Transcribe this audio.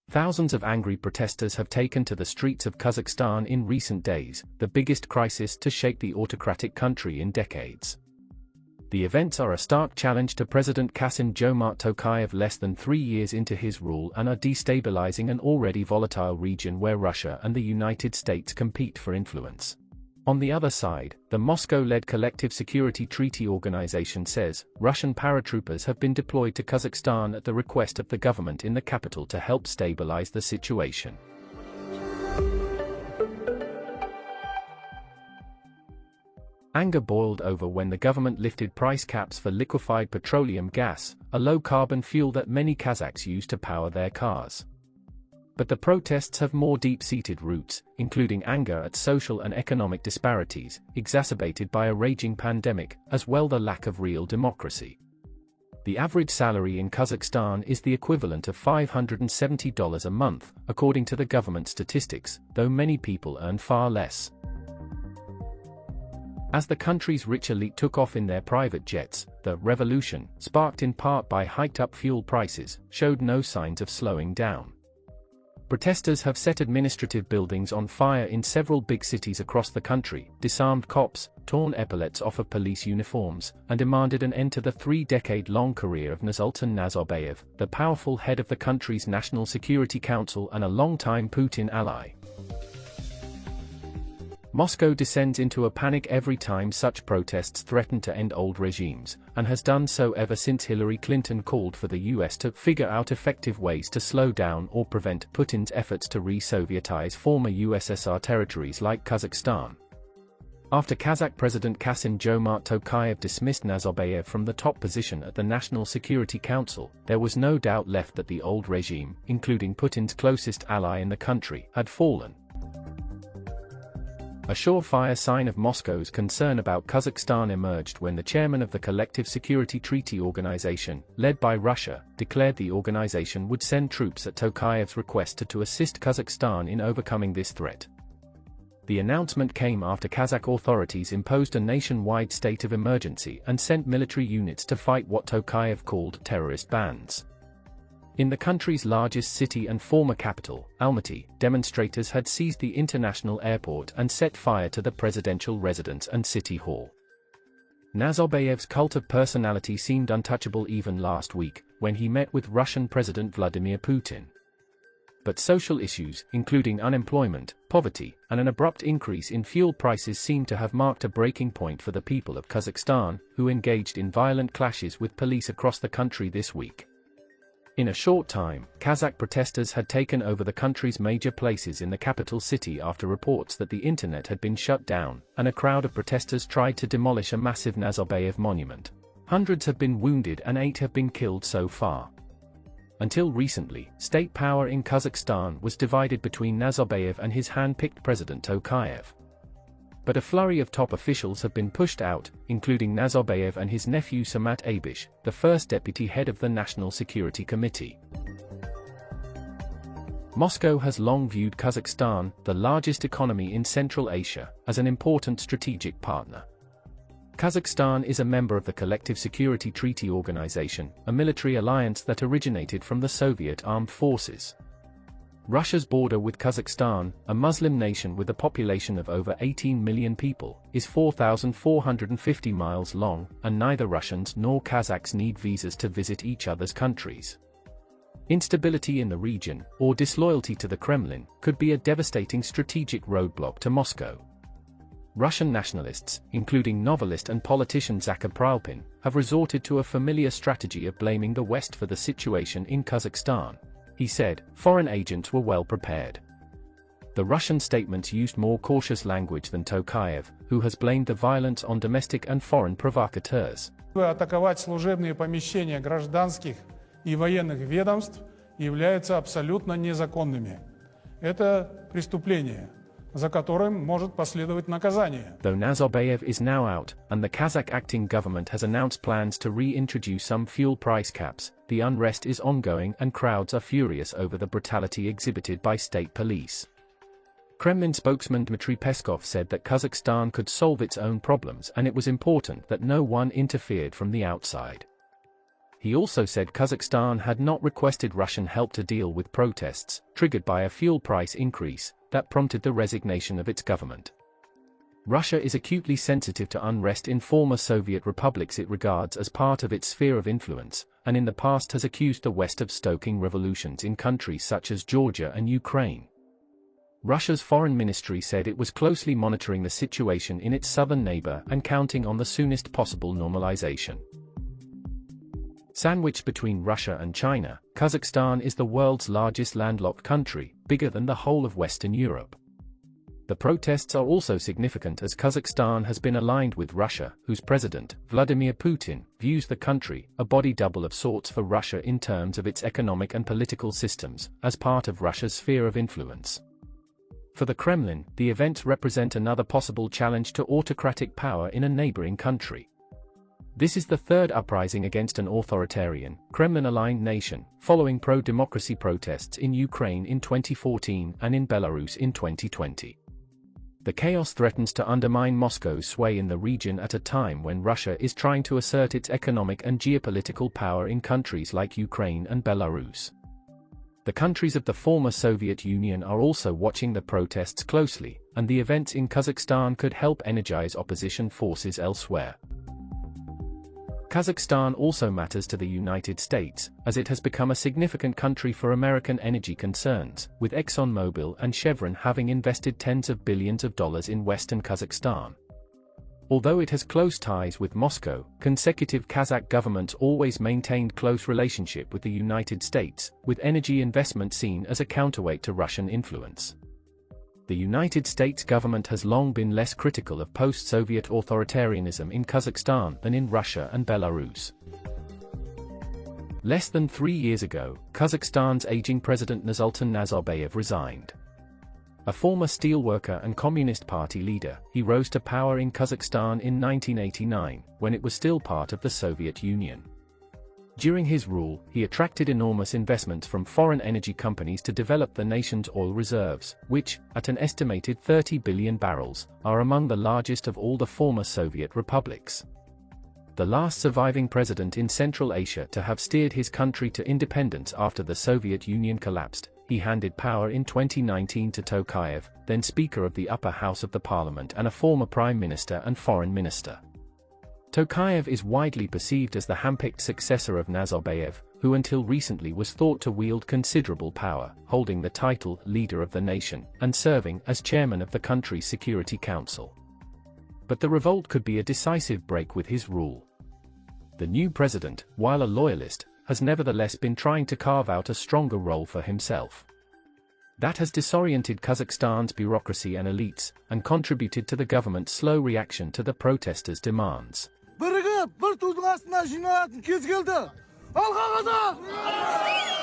Thousands of angry protesters have taken to the streets of Kazakhstan in recent days, the biggest crisis to shake the autocratic country in decades. The events are a stark challenge to President Kassym-Jomart Tokayev less than 3 years into his rule and are destabilizing an already volatile region where Russia and the United States compete for influence. On the other side, the Moscow-led Collective Security Treaty Organization says Russian paratroopers have been deployed to Kazakhstan at the request of the government in the capital to help stabilize the situation. Anger boiled over when the government lifted price caps for liquefied petroleum gas, a low-carbon fuel that many Kazakhs use to power their cars. But the protests have more deep-seated roots, including anger at social and economic disparities, exacerbated by a raging pandemic, as well as the lack of real democracy. The average salary in Kazakhstan is the equivalent of $570 a month, according to the government statistics, though many people earn far less. As the country's rich elite took off in their private jets, the revolution, sparked in part by hiked-up fuel prices, showed no signs of slowing down. Protesters have set administrative buildings on fire in several big cities across the country, disarmed cops, torn epaulets off of police uniforms, and demanded an end to the 3-decade-long career of Nursultan Nazarbayev, the powerful head of the country's National Security Council and a longtime Putin ally. Moscow descends into a panic every time such protests threaten to end old regimes, and has done so ever since Hillary Clinton called for the US to figure out effective ways to slow down or prevent Putin's efforts to re-Sovietize former USSR territories like Kazakhstan. After Kazakh President Kassym-Jomart Tokayev dismissed Nazarbayev from the top position at the National Security Council, there was no doubt left that the old regime, including Putin's closest ally in the country, had fallen. A surefire sign of Moscow's concern about Kazakhstan emerged when the chairman of the Collective Security Treaty Organization, led by Russia, declared the organization would send troops at Tokayev's request to assist Kazakhstan in overcoming this threat. The announcement came after Kazakh authorities imposed a nationwide state of emergency and sent military units to fight what Tokayev called terrorist bands. In the country's largest city and former capital, Almaty, demonstrators had seized the international airport and set fire to the presidential residence and city hall. Nazarbayev's cult of personality seemed untouchable even last week, when he met with Russian President Vladimir Putin. But social issues, including unemployment, poverty, and an abrupt increase in fuel prices seem to have marked a breaking point for the people of Kazakhstan, who engaged in violent clashes with police across the country this week. In a short time, Kazakh protesters had taken over the country's major places in the capital city after reports that the internet had been shut down, and a crowd of protesters tried to demolish a massive Nazarbayev monument. Hundreds have been wounded and 8 have been killed so far. Until recently, state power in Kazakhstan was divided between Nazarbayev and his hand-picked President Tokayev. But a flurry of top officials have been pushed out, including Nazarbayev and his nephew Samat Abish, the first deputy head of the National Security Committee. Moscow has long viewed Kazakhstan, the largest economy in Central Asia, as an important strategic partner. Kazakhstan is a member of the Collective Security Treaty Organization, a military alliance that originated from the Soviet armed forces. Russia's border with Kazakhstan, a Muslim nation with a population of over 18 million people, is 4,450 miles long, and neither Russians nor Kazakhs need visas to visit each other's countries. Instability in the region, or disloyalty to the Kremlin, could be a devastating strategic roadblock to Moscow. Russian nationalists, including novelist and politician Zakir Prilpin, have resorted to a familiar strategy of blaming the West for the situation in Kazakhstan. He said, foreign agents were well prepared. The Russian statements used more cautious language than Tokayev, who has blamed the violence on domestic and foreign provocateurs. Атаковать служебные помещения гражданских и военных ведомств являются абсолютно незаконными. Это преступление, за которым может последовать наказание. Though Nazarbayev is now out, and the Kazakh acting government has announced plans to reintroduce some fuel price caps, the unrest is ongoing and crowds are furious over the brutality exhibited by state police. Kremlin spokesman Dmitry Peskov said that Kazakhstan could solve its own problems and it was important that no one interfered from the outside. He also said Kazakhstan had not requested Russian help to deal with protests, triggered by a fuel price increase, that prompted the resignation of its government. Russia is acutely sensitive to unrest in former Soviet republics it regards as part of its sphere of influence, and in the past has accused the West of stoking revolutions in countries such as Georgia and Ukraine. Russia's foreign ministry said it was closely monitoring the situation in its southern neighbor and counting on the soonest possible normalization. Sandwiched between Russia and China, Kazakhstan is the world's largest landlocked country, bigger than the whole of Western Europe. The protests are also significant as Kazakhstan has been aligned with Russia, whose president, Vladimir Putin, views the country, a body double of sorts for Russia in terms of its economic and political systems, as part of Russia's sphere of influence. For the Kremlin, the events represent another possible challenge to autocratic power in a neighboring country. This is the third uprising against an authoritarian, Kremlin-aligned nation, following pro-democracy protests in Ukraine in 2014 and in Belarus in 2020. The chaos threatens to undermine Moscow's sway in the region at a time when Russia is trying to assert its economic and geopolitical power in countries like Ukraine and Belarus. The countries of the former Soviet Union are also watching the protests closely, and the events in Kazakhstan could help energize opposition forces elsewhere. Kazakhstan also matters to the United States, as it has become a significant country for American energy concerns, with ExxonMobil and Chevron having invested tens of billions of dollars in western Kazakhstan. Although it has close ties with Moscow, consecutive Kazakh governments always maintained close relationship with the United States, with energy investment seen as a counterweight to Russian influence. The United States government has long been less critical of post-Soviet authoritarianism in Kazakhstan than in Russia and Belarus. Less than 3 years ago, Kazakhstan's aging president Nursultan Nazarbayev resigned. A former steelworker and Communist Party leader, he rose to power in Kazakhstan in 1989, when it was still part of the Soviet Union. During his rule, he attracted enormous investments from foreign energy companies to develop the nation's oil reserves, which, at an estimated 30 billion barrels, are among the largest of all the former Soviet republics. The last surviving president in Central Asia to have steered his country to independence after the Soviet Union collapsed, he handed power in 2019 to Tokayev, then Speaker of the Upper House of the Parliament and a former Prime Minister and Foreign Minister. Tokayev is widely perceived as the handpicked successor of Nazarbayev, who until recently was thought to wield considerable power, holding the title Leader of the Nation, and serving as chairman of the country's Security Council. But the revolt could be a decisive break with his rule. The new president, while a loyalist, has nevertheless been trying to carve out a stronger role for himself. That has disoriented Kazakhstan's bureaucracy and elites, and contributed to the government's slow reaction to the protesters' demands. Бірігіп, бір тудың астына жиналатын кез келді. Алға Қазақ!